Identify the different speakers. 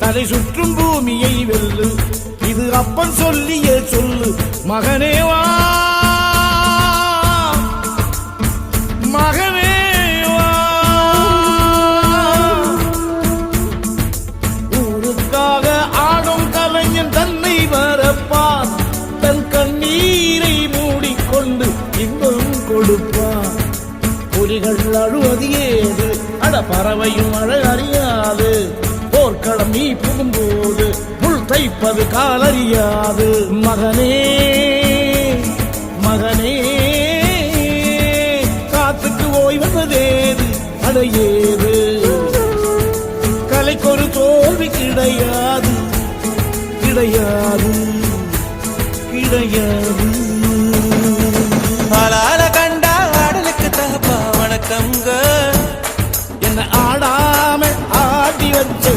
Speaker 1: தலை சுற்றும் பூமியை வெல்லு, இது அப்பன் சொல்லிய சொல்லு. மகனே வா மகனே வா, ஊருக்காக ஆடும் கலைஞன் தன்னை வரப்பான், தன் கண்ணீரை மூடிக்கொண்டு இன்பம் கொடுப்பான். புலிகள் அழுவது ஏது, அட பறவையும் அழ அறியாது. போர்க்களம் நீ புகும்போது முள் தைப்பது காலறியாது. மகனே மகனே, காத்துக்கு ஓய்வதேது அடையேது. கலைக்கொரு தோல்வி கிடையாது கிடையாது கிடையாது.
Speaker 2: ஆளால கண்டா ஆடலுக்கு தகப்பா வணக்கங்க.
Speaker 1: என்ன ஆடாம ஆடி வச்ச